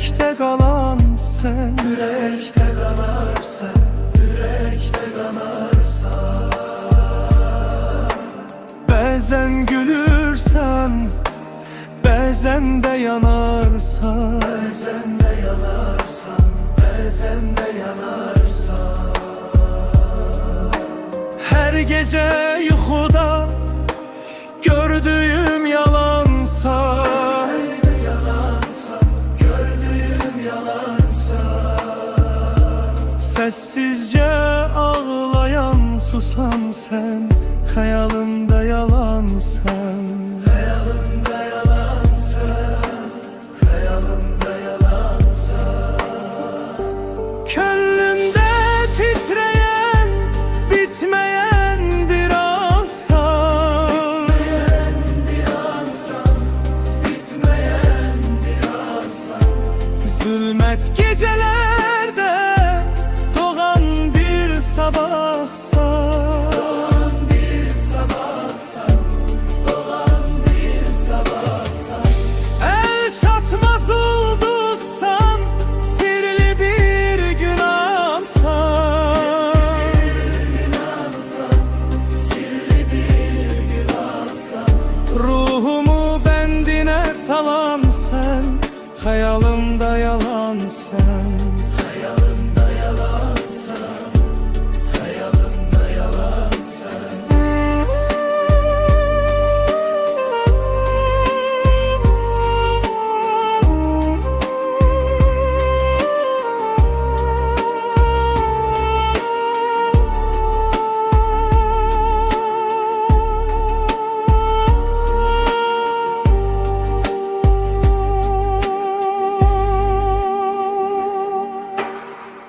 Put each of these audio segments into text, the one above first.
yürekte kalan sen. Yürekte kanarsan, yürekte kanarsan. Bazen gülürsen, bazen de yanarsan. Bazen de yanarsan, bazen de yanarsan. Her gece yuxuda gördüğüm yalansa. Gördüğüm yalansa. Sessizce ağlayan susam sen. Hayalımda yalansan. Hayalımda yalansan, hayalımda yalansan. Gönlümde titreyen, bitmeyen bir ansan. Bitmeyen bir ansan, bitmeyen bir ansan. Zulmet gecelerde doğan bir sabahsan. Doğan bir sabahsan, doğan bir sabahsan. El çatmaz ulduzsan, sirli bir günahsan. Sirli bir günahsan. Ruhumu bendine salan sen. Hayalımda yalan sen. Hayalımda yalansan, hayalımda yalansan.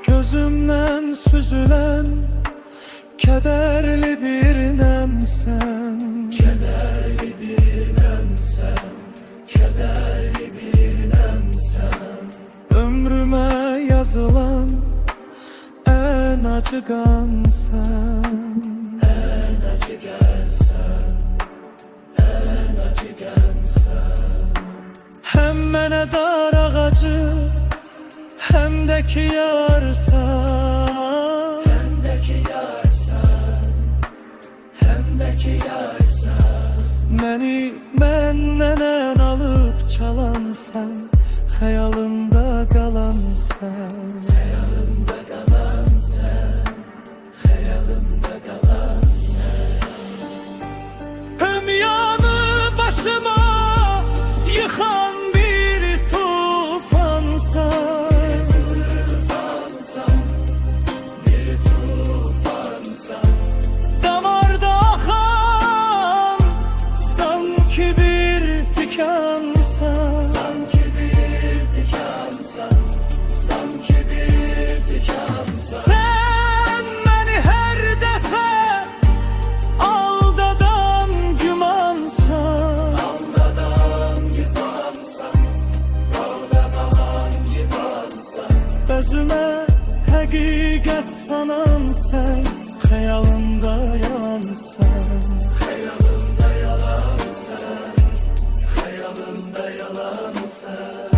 Gözümden süzülen kederli bir nemsen. Kederli bir nemsen, kederli bir nemsen. Ömrüme yazılan en acı gansen. En acı gelsen, en acı gelsen. Hem mene dar ağacı, hem de ki yarsan. Hem de ki yarsan, hem de ki yarsan. Məni məndən alıp çalan sen. Hayalımda kalan sen. Hayalımda kalan sen, hayalımda kalan sen. Hümyanı başıma yıkan bir tufansan. Tufansan, bir tufansan. Damarda akan sanki bir tikansan. Sanki bir tikansan, sanki bir tikansan. Sen beni her defa aldadan gümansan. Aldadan yıpansan, aldadan yıpansan. Özüme hakikat sanan sen. Hayalımda yalansan. Hayalımda yalansan, hayalımda yalansan.